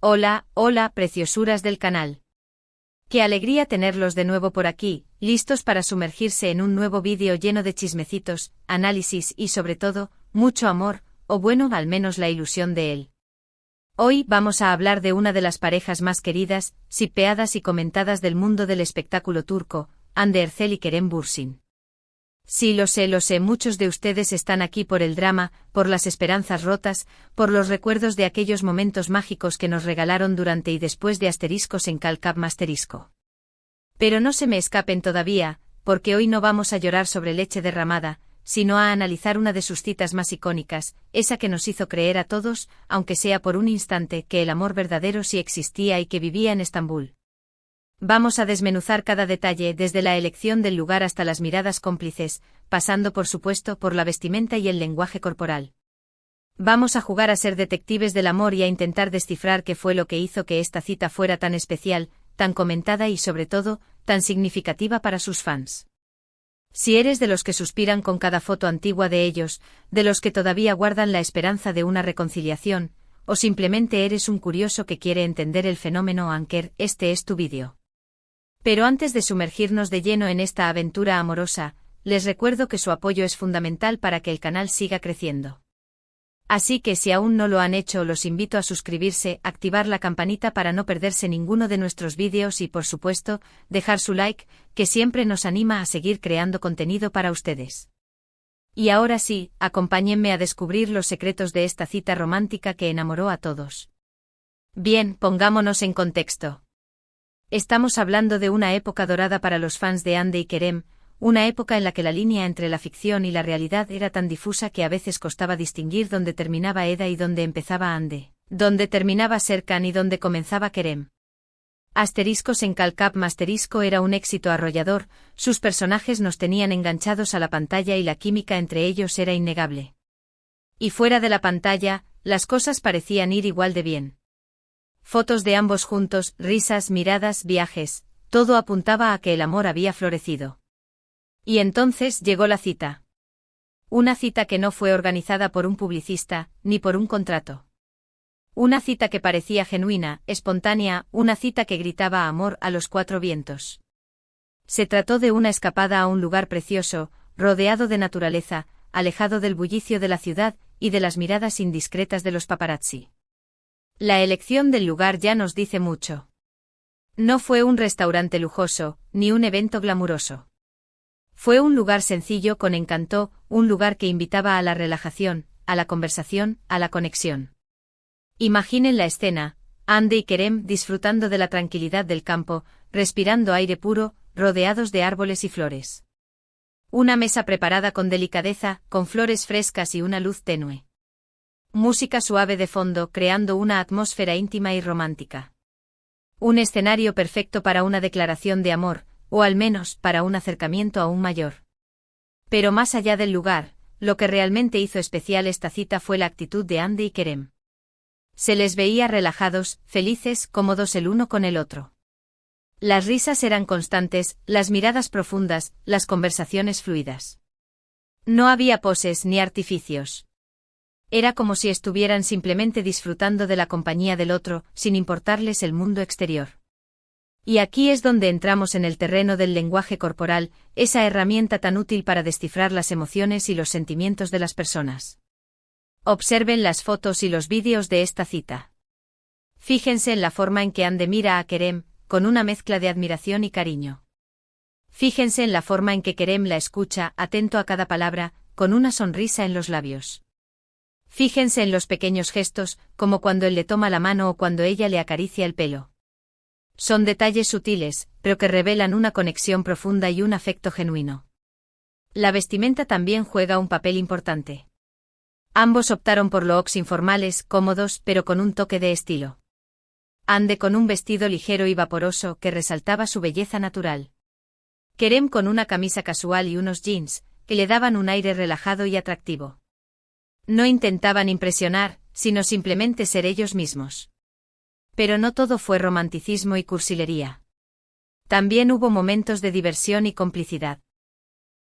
Hola, hola, preciosuras del canal. Qué alegría tenerlos de nuevo por aquí, listos para sumergirse en un nuevo vídeo lleno de chismecitos, análisis y sobre todo, mucho amor, o bueno, al menos la ilusión de él. Hoy vamos a hablar de una de las parejas más queridas, shippeadas y comentadas del mundo del espectáculo turco, Hande Erçel y Kerem Bürsin. Sí, lo sé, muchos de ustedes están aquí por el drama, por las esperanzas rotas, por los recuerdos de aquellos momentos mágicos que nos regalaron durante y después de asteriscos en Calcap Masterisco. Pero no se me escapen todavía, porque hoy no vamos a llorar sobre leche derramada, sino a analizar una de sus citas más icónicas, esa que nos hizo creer a todos, aunque sea por un instante, que el amor verdadero sí existía y que vivía en Estambul. Vamos a desmenuzar cada detalle, desde la elección del lugar hasta las miradas cómplices, pasando por supuesto por la vestimenta y el lenguaje corporal. Vamos a jugar a ser detectives del amor y a intentar descifrar qué fue lo que hizo que esta cita fuera tan especial, tan comentada y sobre todo, tan significativa para sus fans. Si eres de los que suspiran con cada foto antigua de ellos, de los que todavía guardan la esperanza de una reconciliación, o simplemente eres un curioso que quiere entender el fenómeno Anker, este es tu vídeo. Pero antes de sumergirnos de lleno en esta aventura amorosa, les recuerdo que su apoyo es fundamental para que el canal siga creciendo. Así que si aún no lo han hecho, los invito a suscribirse, activar la campanita para no perderse ninguno de nuestros vídeos y por supuesto, dejar su like, que siempre nos anima a seguir creando contenido para ustedes. Y ahora sí, acompáñenme a descubrir los secretos de esta cita romántica que enamoró a todos. Bien, pongámonos en contexto. Estamos hablando de una época dorada para los fans de Hande y Kerem, una época en la que la línea entre la ficción y la realidad era tan difusa que a veces costaba distinguir dónde terminaba Eda y dónde empezaba Hande, dónde terminaba Serkan y dónde comenzaba Kerem. Asteriscos en Calcap Masterisco era un éxito arrollador, sus personajes nos tenían enganchados a la pantalla y la química entre ellos era innegable. Y fuera de la pantalla, las cosas parecían ir igual de bien. Fotos de ambos juntos, risas, miradas, viajes, todo apuntaba a que el amor había florecido. Y entonces llegó la cita. Una cita que no fue organizada por un publicista, ni por un contrato. Una cita que parecía genuina, espontánea, una cita que gritaba amor a los cuatro vientos. Se trató de una escapada a un lugar precioso, rodeado de naturaleza, alejado del bullicio de la ciudad y de las miradas indiscretas de los paparazzi. La elección del lugar ya nos dice mucho. No fue un restaurante lujoso, ni un evento glamuroso. Fue un lugar sencillo con encanto, un lugar que invitaba a la relajación, a la conversación, a la conexión. Imaginen la escena, Hande y Kerem disfrutando de la tranquilidad del campo, respirando aire puro, rodeados de árboles y flores. Una mesa preparada con delicadeza, con flores frescas y una luz tenue. Música suave de fondo creando una atmósfera íntima y romántica. Un escenario perfecto para una declaración de amor, o al menos para un acercamiento aún mayor. Pero más allá del lugar, lo que realmente hizo especial esta cita fue la actitud de Hande y Kerem. Se les veía relajados, felices, cómodos el uno con el otro. Las risas eran constantes, las miradas profundas, las conversaciones fluidas. No había poses ni artificios. Era como si estuvieran simplemente disfrutando de la compañía del otro, sin importarles el mundo exterior. Y aquí es donde entramos en el terreno del lenguaje corporal, esa herramienta tan útil para descifrar las emociones y los sentimientos de las personas. Observen las fotos y los vídeos de esta cita. Fíjense en la forma en que Hande mira a Kerem, con una mezcla de admiración y cariño. Fíjense en la forma en que Kerem la escucha, atento a cada palabra, con una sonrisa en los labios. Fíjense en los pequeños gestos, como cuando él le toma la mano o cuando ella le acaricia el pelo. Son detalles sutiles, pero que revelan una conexión profunda y un afecto genuino. La vestimenta también juega un papel importante. Ambos optaron por looks informales, cómodos, pero con un toque de estilo. Hande con un vestido ligero y vaporoso que resaltaba su belleza natural. Kerem con una camisa casual y unos jeans, que le daban un aire relajado y atractivo. No intentaban impresionar, sino simplemente ser ellos mismos. Pero no todo fue romanticismo y cursilería. También hubo momentos de diversión y complicidad.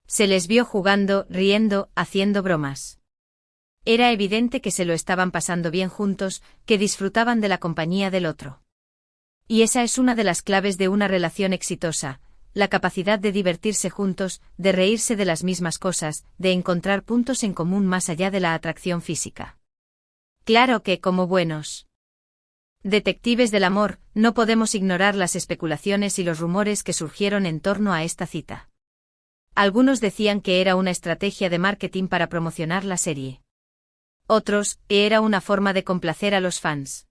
Se les vio jugando, riendo, haciendo bromas. Era evidente que se lo estaban pasando bien juntos, que disfrutaban de la compañía del otro. Y esa es una de las claves de una relación exitosa, la capacidad de divertirse juntos, de reírse de las mismas cosas, de encontrar puntos en común más allá de la atracción física. Claro que, como buenos detectives del amor, no podemos ignorar las especulaciones y los rumores que surgieron en torno a esta cita. Algunos decían que era una estrategia de marketing para promocionar la serie. Otros, que era una forma de complacer a los fans.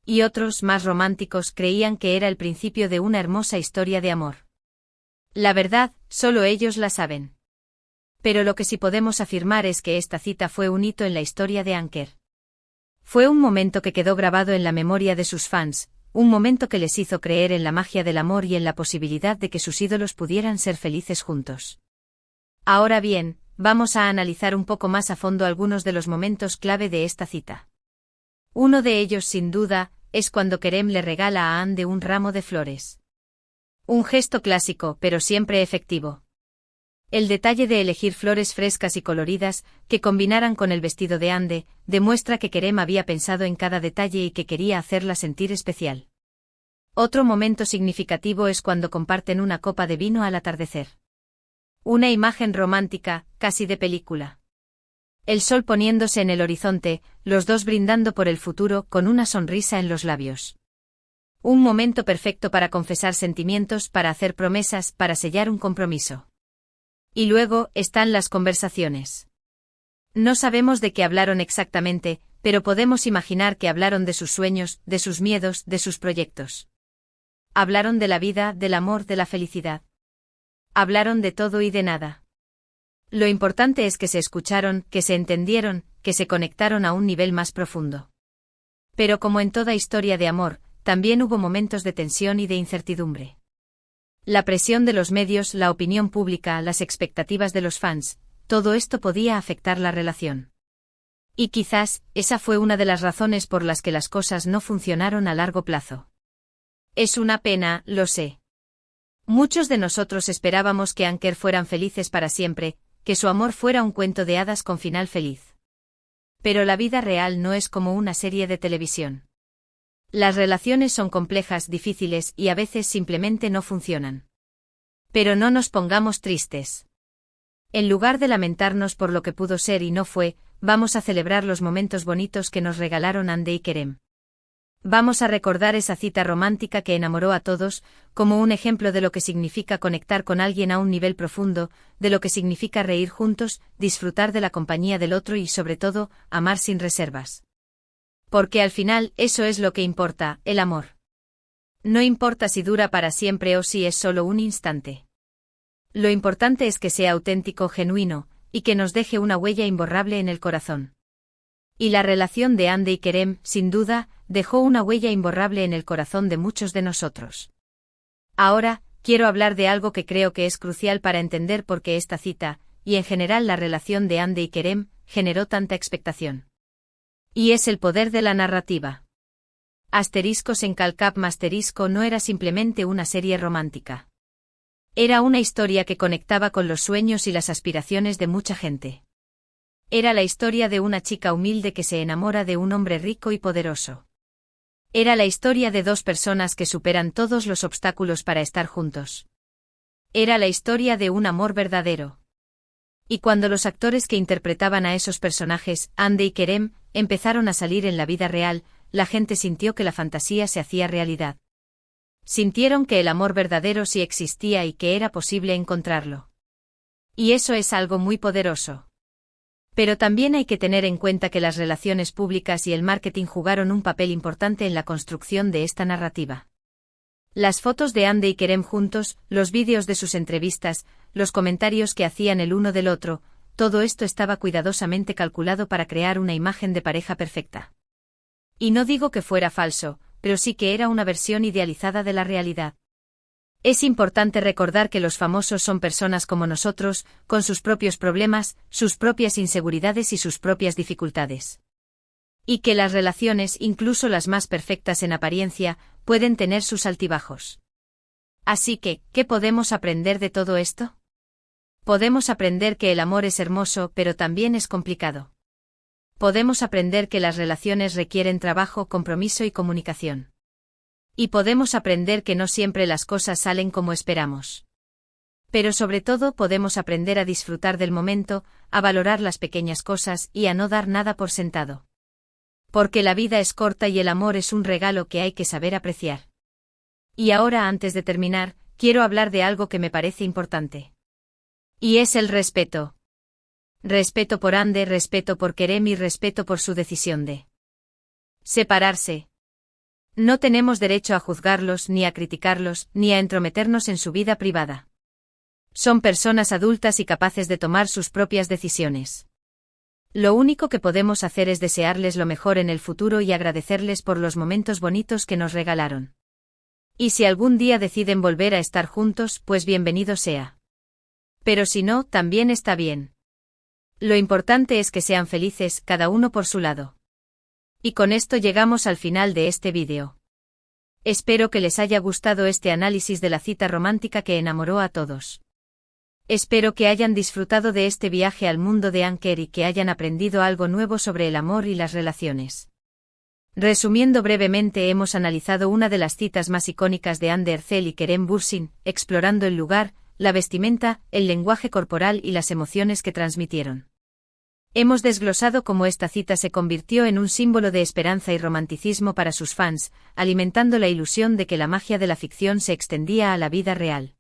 Y otros, más románticos, creían que era el principio de una hermosa historia de amor. La verdad, solo ellos la saben. Pero lo que sí podemos afirmar es que esta cita fue un hito en la historia de Anker. Fue un momento que quedó grabado en la memoria de sus fans, un momento que les hizo creer en la magia del amor y en la posibilidad de que sus ídolos pudieran ser felices juntos. Ahora bien, vamos a analizar un poco más a fondo algunos de los momentos clave de esta cita. Uno de ellos, sin duda, es cuando Kerem le regala a Ande un ramo de flores. Un gesto clásico, pero siempre efectivo. El detalle de elegir flores frescas y coloridas, que combinaran con el vestido de Ande, demuestra que Kerem había pensado en cada detalle y que quería hacerla sentir especial. Otro momento significativo es cuando comparten una copa de vino al atardecer. Una imagen romántica, casi de película. El sol poniéndose en el horizonte, los dos brindando por el futuro con una sonrisa en los labios. Un momento perfecto para confesar sentimientos, para hacer promesas, para sellar un compromiso. Y luego, están las conversaciones. No sabemos de qué hablaron exactamente, pero podemos imaginar que hablaron de sus sueños, de sus miedos, de sus proyectos. Hablaron de la vida, del amor, de la felicidad. Hablaron de todo y de nada. Lo importante es que se escucharon, que se entendieron, que se conectaron a un nivel más profundo. Pero como en toda historia de amor, también hubo momentos de tensión y de incertidumbre. La presión de los medios, la opinión pública, las expectativas de los fans, todo esto podía afectar la relación. Y quizás, esa fue una de las razones por las que las cosas no funcionaron a largo plazo. Es una pena, lo sé. Muchos de nosotros esperábamos que Anker fueran felices para siempre, que su amor fuera un cuento de hadas con final feliz. Pero la vida real no es como una serie de televisión. Las relaciones son complejas, difíciles y a veces simplemente no funcionan. Pero no nos pongamos tristes. En lugar de lamentarnos por lo que pudo ser y no fue, vamos a celebrar los momentos bonitos que nos regalaron Ande y Kerem. Vamos a recordar esa cita romántica que enamoró a todos, como un ejemplo de lo que significa conectar con alguien a un nivel profundo, de lo que significa reír juntos, disfrutar de la compañía del otro y sobre todo, amar sin reservas. Porque al final, eso es lo que importa, el amor. No importa si dura para siempre o si es solo un instante. Lo importante es que sea auténtico, genuino, y que nos deje una huella imborrable en el corazón. Y la relación de Ande y Kerem, sin duda, dejó una huella imborrable en el corazón de muchos de nosotros. Ahora, quiero hablar de algo que creo que es crucial para entender por qué esta cita, y en general la relación de Ande y Kerem, generó tanta expectación. Y es el poder de la narrativa. Asteriscos en Calcap Masterisco no era simplemente una serie romántica. Era una historia que conectaba con los sueños y las aspiraciones de mucha gente. Era la historia de una chica humilde que se enamora de un hombre rico y poderoso. Era la historia de dos personas que superan todos los obstáculos para estar juntos. Era la historia de un amor verdadero. Y cuando los actores que interpretaban a esos personajes, Ande y Kerem, empezaron a salir en la vida real, la gente sintió que la fantasía se hacía realidad. Sintieron que el amor verdadero sí existía y que era posible encontrarlo. Y eso es algo muy poderoso. Pero también hay que tener en cuenta que las relaciones públicas y el marketing jugaron un papel importante en la construcción de esta narrativa. Las fotos de Ande y Kerem juntos, los vídeos de sus entrevistas, los comentarios que hacían el uno del otro, todo esto estaba cuidadosamente calculado para crear una imagen de pareja perfecta. Y no digo que fuera falso, pero sí que era una versión idealizada de la realidad. Es importante recordar que los famosos son personas como nosotros, con sus propios problemas, sus propias inseguridades y sus propias dificultades. Y que las relaciones, incluso las más perfectas en apariencia, pueden tener sus altibajos. Así que, ¿qué podemos aprender de todo esto? Podemos aprender que el amor es hermoso, pero también es complicado. podemos aprender que las relaciones requieren trabajo, compromiso y comunicación. Y podemos aprender que no siempre las cosas salen como esperamos. Pero sobre todo podemos aprender a disfrutar del momento, a valorar las pequeñas cosas y a no dar nada por sentado. Porque la vida es corta y el amor es un regalo que hay que saber apreciar. Y ahora, antes de terminar, quiero hablar de algo que me parece importante. Y es el respeto. Respeto por Ander, respeto por Kerem y respeto por su decisión de separarse. No tenemos derecho a juzgarlos, ni a criticarlos, ni a entrometernos en su vida privada. Son personas adultas y capaces de tomar sus propias decisiones. Lo único que podemos hacer es desearles lo mejor en el futuro y agradecerles por los momentos bonitos que nos regalaron. Y si algún día deciden volver a estar juntos, pues bienvenido sea. Pero si no, también está bien. Lo importante es que sean felices, cada uno por su lado. Y con esto llegamos al final de este vídeo. Espero que les haya gustado este análisis de la cita romántica que enamoró a todos. Espero que hayan disfrutado de este viaje al mundo de Anker y que hayan aprendido algo nuevo sobre el amor y las relaciones. Resumiendo brevemente, hemos analizado una de las citas más icónicas de Ander Zel y Kerem Bürsin, explorando el lugar, la vestimenta, el lenguaje corporal y las emociones que transmitieron. Hemos desglosado cómo esta cita se convirtió en un símbolo de esperanza y romanticismo para sus fans, alimentando la ilusión de que la magia de la ficción se extendía a la vida real.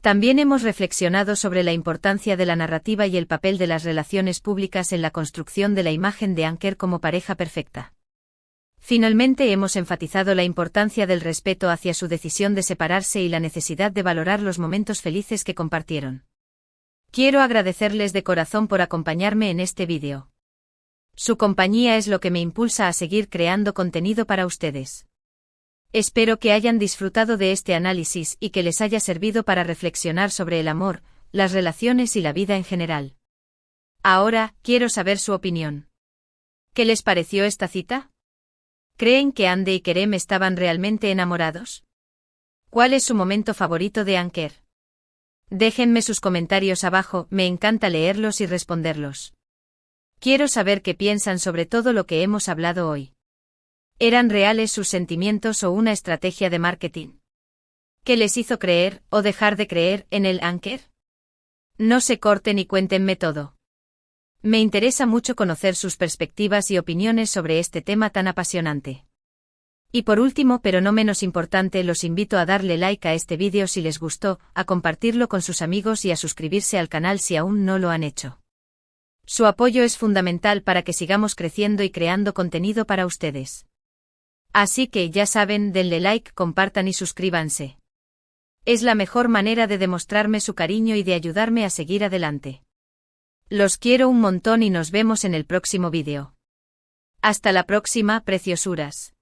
También hemos reflexionado sobre la importancia de la narrativa y el papel de las relaciones públicas en la construcción de la imagen de Anker como pareja perfecta. Finalmente hemos enfatizado la importancia del respeto hacia su decisión de separarse y la necesidad de valorar los momentos felices que compartieron. Quiero agradecerles de corazón por acompañarme en este vídeo. Su compañía es lo que me impulsa a seguir creando contenido para ustedes. Espero que hayan disfrutado de este análisis y que les haya servido para reflexionar sobre el amor, las relaciones y la vida en general. Ahora, quiero saber su opinión. ¿Qué les pareció esta cita? ¿Creen que Ande y Kerem estaban realmente enamorados? ¿Cuál es su momento favorito de Anker? Déjenme sus comentarios abajo, me encanta leerlos y responderlos. Quiero saber qué piensan sobre todo lo que hemos hablado hoy. ¿Eran reales sus sentimientos o una estrategia de marketing? ¿Qué les hizo creer, o dejar de creer, en el Anker? No se corten y cuéntenme todo. Me interesa mucho conocer sus perspectivas y opiniones sobre este tema tan apasionante. Y por último, pero no menos importante, los invito a darle like a este vídeo si les gustó, a compartirlo con sus amigos y a suscribirse al canal si aún no lo han hecho. Su apoyo es fundamental para que sigamos creciendo y creando contenido para ustedes. Así que, ya saben, denle like, compartan y suscríbanse. Es la mejor manera de demostrarme su cariño y de ayudarme a seguir adelante. Los quiero un montón y nos vemos en el próximo vídeo. Hasta la próxima, preciosuras.